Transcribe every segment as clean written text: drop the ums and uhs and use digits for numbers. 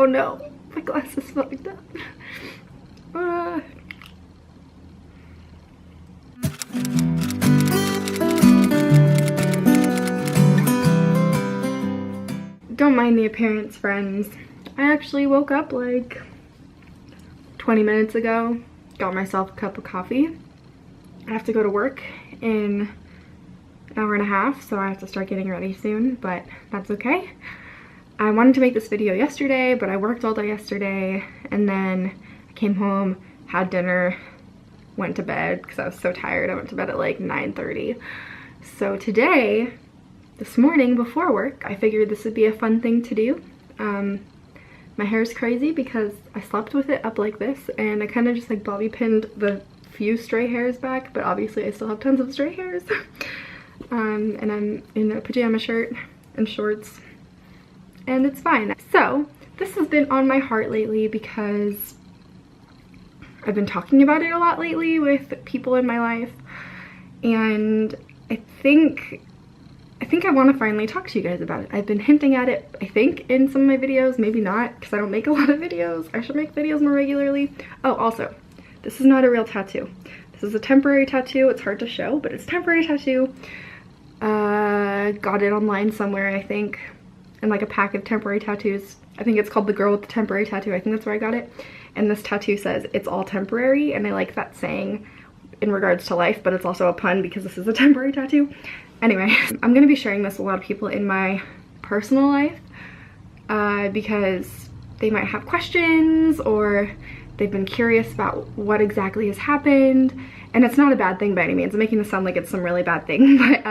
Oh no, my glass is fucked up. Don't mind the appearance, friends. I actually woke up like 20 minutes ago, got myself a cup of coffee. I have to go to work in an hour and a half, so I have to start getting ready soon, but that's okay. I wanted to make this video yesterday, but I worked all day yesterday, and then I came home, had dinner, went to bed because I was so tired. I went to bed at like 9:30. So today, this morning before work, I figured this would be a fun thing to do. My hair's crazy because I slept with it up like this, and I kind of just like bobby pinned the few stray hairs back, but obviously I still have tons of stray hairs. And I'm in a pajama shirt and shorts, and it's fine. So this has been on my heart lately because I've been talking about it a lot lately with people in my life, and I think I want to finally talk to you guys about it. I've been hinting at it, I think, in some of my videos, maybe not, because I don't make a lot of videos. I should make videos more regularly. Oh, also, this is not a real tattoo. This is a temporary tattoo. It's hard to show, but it's a temporary tattoo. Got it online somewhere, I think, in like a pack of temporary tattoos. I think it's called The Girl with the Temporary Tattoo. I think that's where I got it. And this tattoo says, "It's all temporary," and I like that saying in regards to life, but it's also a pun because this is a temporary tattoo. Anyway, I'm gonna be sharing this with a lot of people in my personal life because they might have questions or they've been curious about what exactly has happened. And it's not a bad thing by any means. I'm making this sound like it's some really bad thing, but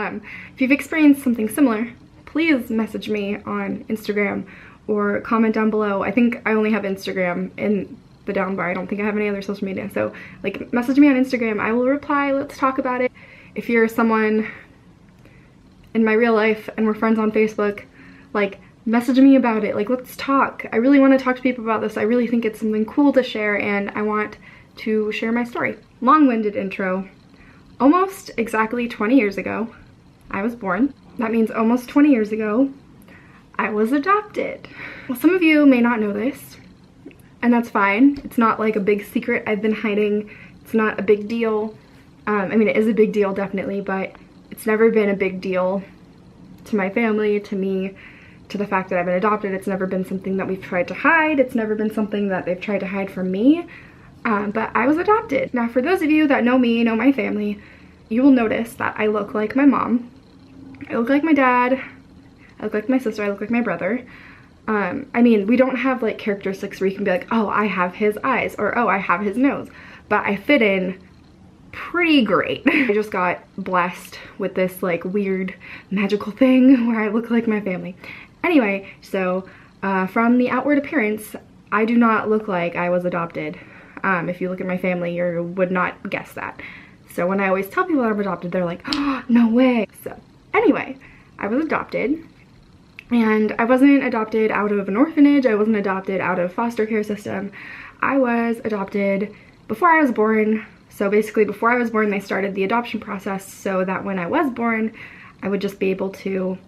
if you've experienced something similar, please message me on Instagram or comment down below. I think I only have Instagram in the down bar. I don't think I have any other social media. So like, message me on Instagram. I will reply. Let's talk about it. If you're someone in my real life and we're friends on Facebook, like, message me about it. Like, let's talk. I really want to talk to people about this. I really think it's something cool to share, and I want to share my story. Long-winded intro. Almost exactly 20 years ago, I was born. That means almost 20 years ago, I was adopted. Well, some of you may not know this, and that's fine. It's not like a big secret I've been hiding. It's not a big deal. I mean, it is a big deal, definitely, but it's never been a big deal to my family, to me, to the fact that I've been adopted. It's never been something that we've tried to hide. It's never been something that they've tried to hide from me. But I was adopted. Now, for those of you that know me, know my family, you will notice that I look like my mom. I look like my dad. I look like my sister. I look like my brother. I mean, we don't have like characteristics where you can be like, oh, I have his eyes, or oh, I have his nose. But I fit in pretty great. I just got blessed with this like weird magical thing where I look like my family. Anyway, so from the outward appearance, I do not look like I was adopted. If you look at my family, you would not guess that. So when I always tell people that I'm adopted, they're like, oh, no way. So anyway, I was adopted, and I wasn't adopted out of an orphanage. I wasn't adopted out of foster care system. I was adopted before I was born. So basically before I was born, they started the adoption process so that when I was born, I would just be able to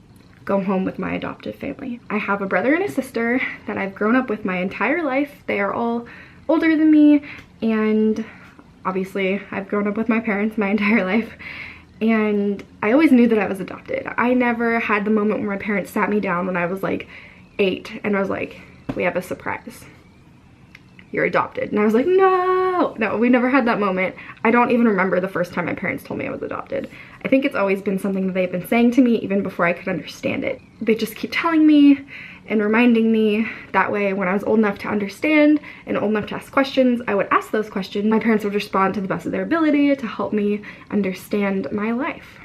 go home with my adoptive family. I have a brother and a sister that I've grown up with my entire life. They are all older than me, and obviously I've grown up with my parents my entire life, and I always knew that I was adopted. I never had the moment where my parents sat me down when I was like 8 and I was like, we have a surprise. You're adopted. And I was like, no, we never had that moment. I don't even remember the first time my parents told me I was adopted. I think it's always been something that they've been saying to me even before I could understand it. They just keep telling me and reminding me. That way, when I was old enough to understand and old enough to ask questions, I would ask those questions. My parents would respond to the best of their ability to help me understand my life.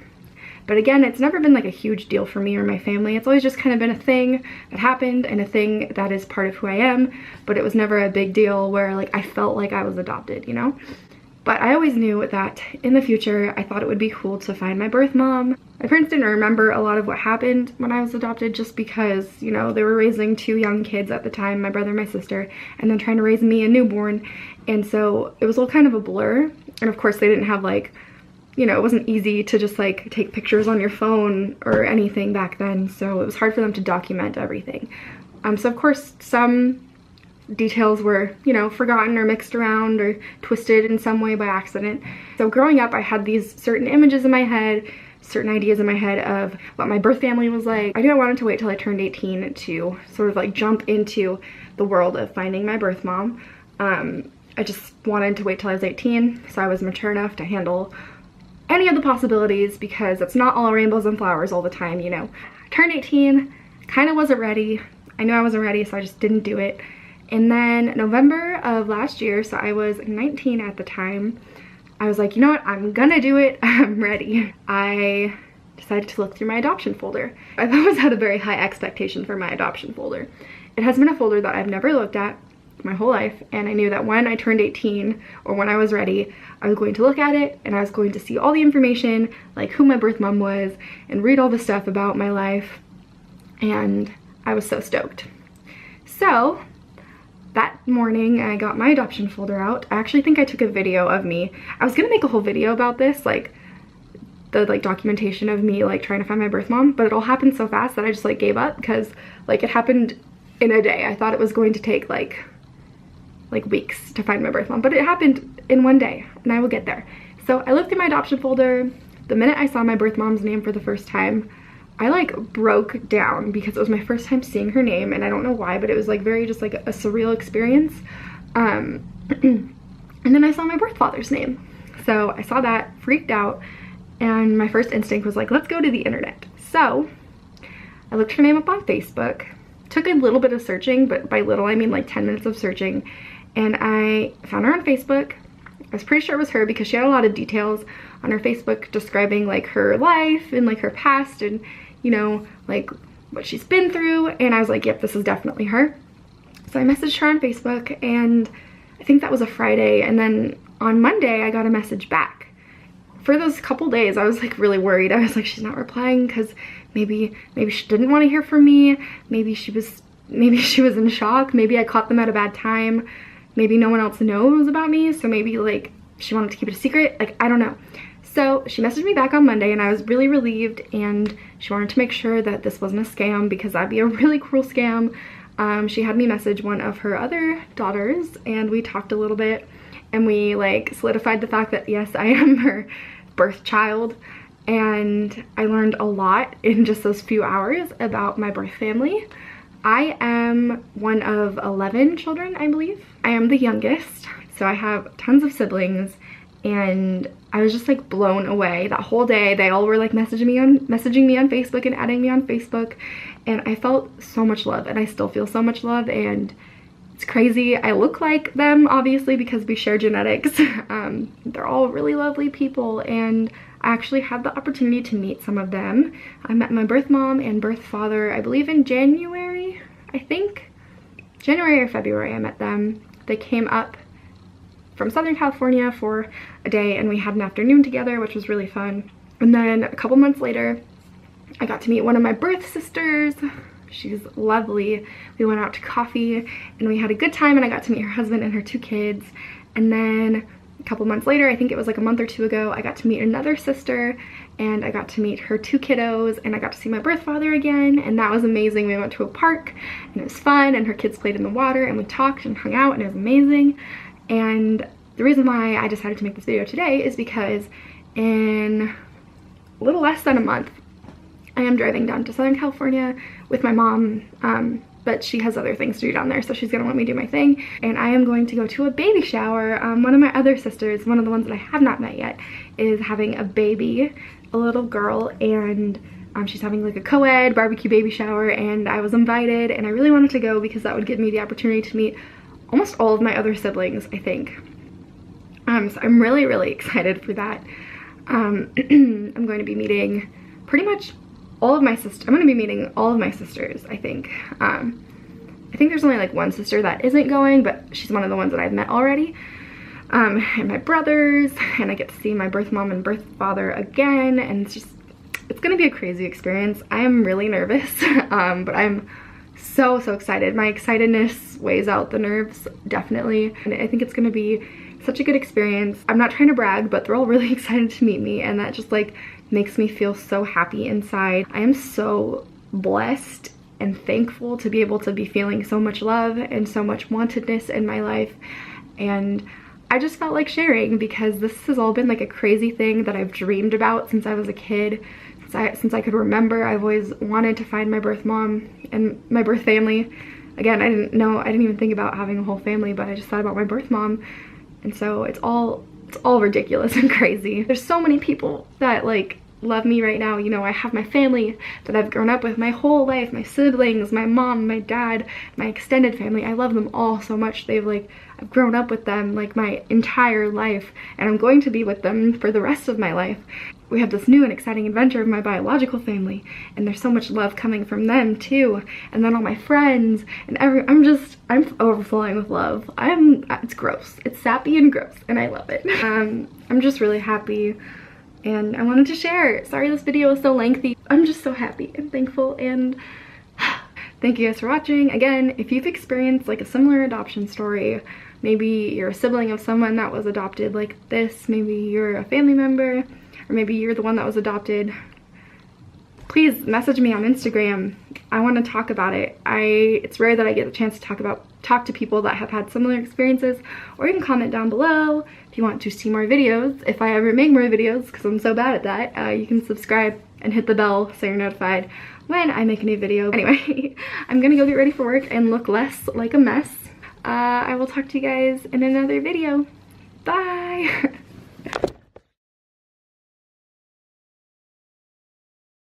But again, it's never been like a huge deal for me or my family. It's always just kind of been a thing that happened and a thing that is part of who I am, but it was never a big deal where like I felt like I was adopted, you know? But I always knew that in the future, I thought it would be cool to find my birth mom. My parents didn't remember a lot of what happened when I was adopted just because, you know, they were raising 2 young kids at the time, my brother and my sister, and then trying to raise me a newborn. And so it was all kind of a blur. And of course they didn't have like, you know, it wasn't easy to just like take pictures on your phone or anything back then. So it was hard for them to document everything. So of course some details were, you know, forgotten or mixed around or twisted in some way by accident. So growing up, I had these certain images in my head, certain ideas in my head of what my birth family was like. I knew I wanted to wait till I turned 18 to sort of like jump into the world of finding my birth mom. I just wanted to wait till I was 18 so I was mature enough to handle any of the possibilities, because it's not all rainbows and flowers all the time, you know. I turned 18, kind of wasn't ready. I knew I wasn't ready, so I just didn't do it. And then November of last year, so I was 19 at the time, I was like, you know what, I'm gonna do it, I'm ready. I decided to look through my adoption folder. I've always had a very high expectation for my adoption folder. It has been a folder that I've never looked at my whole life, and I knew that when I turned 18 or when I was ready, I was going to look at it and I was going to see all the information, like who my birth mom was, and read all the stuff about my life, and I was so stoked. So that morning I got my adoption folder out. I actually think I took a video of me. I was gonna make a whole video about this, like the documentation of me like trying to find my birth mom, but it all happened so fast that I just like gave up, because like it happened in a day. I thought it was going to take like weeks to find my birth mom, but it happened in one day, and I will get there. So I looked through my adoption folder. The minute I saw my birth mom's name for the first time, I like broke down, because it was my first time seeing her name, and I don't know why, but it was like very just like a surreal experience. And then I saw my birth father's name. So I saw that, freaked out, and my first instinct was like, let's go to the internet. So I looked her name up on Facebook, took a little bit of searching, but by little I mean like 10 minutes of searching, and I found her on Facebook. I was pretty sure it was her because she had a lot of details on her Facebook describing like her life and like her past and, you know, like what she's been through, and I was like, yep, this is definitely her. So I messaged her on Facebook, and I think that was a Friday, and then on Monday I got a message back. For those couple days I was like really worried. I was like, she's not replying because maybe she didn't want to hear from me, maybe she was in shock, maybe I caught them at a bad time, maybe no one else knows about me, so maybe like she wanted to keep it a secret, like I don't know. So she messaged me back on Monday, and I was really relieved, and she wanted to make sure that this wasn't a scam, because that'd be a really cruel scam. She had me message one of her other daughters, and we talked a little bit, and we like solidified the fact that yes, I am her birth child. And I learned a lot in just those few hours about my birth family. I am one of 11 children, I believe. I am the youngest, so I have tons of siblings, and I was just like blown away that whole day. They all were like messaging me on Facebook and adding me on Facebook, and I felt so much love, and I still feel so much love, and it's crazy. I look like them, obviously, because we share genetics. They're all really lovely people, and I actually had the opportunity to meet some of them. I met my birth mom and birth father, I believe in January, I think. January or February I met them. They came up from Southern California for a day, and we had an afternoon together, which was really fun. And then a couple months later, I got to meet one of my birth sisters. She's lovely. We went out to coffee and we had a good time, and I got to meet her husband and her 2 kids. And then a couple months later, I think it was like a month or 2 ago, I got to meet another sister, and I got to meet her 2 kiddos, and I got to see my birth father again, and that was amazing. We went to a park and it was fun, and her kids played in the water, and we talked and hung out, and it was amazing. And the reason why I decided to make this video today is because in a little less than a month, I am driving down to Southern California with my mom, but she has other things to do down there, so she's gonna let me do my thing. And I am going to go to a baby shower. One of my other sisters, one of the ones that I have not met yet, is having a baby, a little girl, and she's having like a co-ed barbecue baby shower, and I was invited, and I really wanted to go because that would give me the opportunity to meet almost all of my other siblings, I think. So I'm really, really excited for that. I'm going to be meeting pretty much all of my sisters. I'm going to be meeting all of my sisters, I think. I think there's only like one sister that isn't going, but she's one of the ones that I've met already. And my brothers, and I get to see my birth mom and birth father again, and it's going to be a crazy experience. I am really nervous, but I'm so excited. My excitedness weighs out the nerves, definitely, and I think it's going to be such a good experience. I'm not trying to brag, but they're all really excited to meet me, and that just like makes me feel so happy inside. I am so blessed and thankful to be able to be feeling so much love and so much wantedness in my life. And I just felt like sharing because this has all been like a crazy thing that I've dreamed about since I was a kid. Since I could remember, I've always wanted to find my birth mom and my birth family. Again, I didn't even think about having a whole family, but I just thought about my birth mom. And so it's all ridiculous and crazy. There's so many people that like love me right now. You know, I have my family that I've grown up with my whole life, my siblings, my mom, my dad, my extended family. I love them all so much. I've grown up with them like my entire life, and I'm going to be with them for the rest of my life. We have this new and exciting adventure of my biological family, and there's so much love coming from them too. And then all my friends and I'm overflowing with love. It's gross. It's sappy and gross, and I love it. I'm just really happy, and I wanted to share. Sorry this video is so lengthy. I'm just so happy and thankful, and thank you guys for watching. Again, if you've experienced like a similar adoption story, maybe you're a sibling of someone that was adopted like this, maybe you're a family member, or maybe you're the one that was adopted, please message me on Instagram. I want to talk about it. It's rare that I get a chance to talk to people that have had similar experiences, or you can comment down below if you want to see more videos. If I ever make more videos, because I'm so bad at that, you can subscribe and hit the bell so you're notified when I make a new video. Anyway, I'm gonna go get ready for work and look less like a mess. I will talk to you guys in another video. Bye!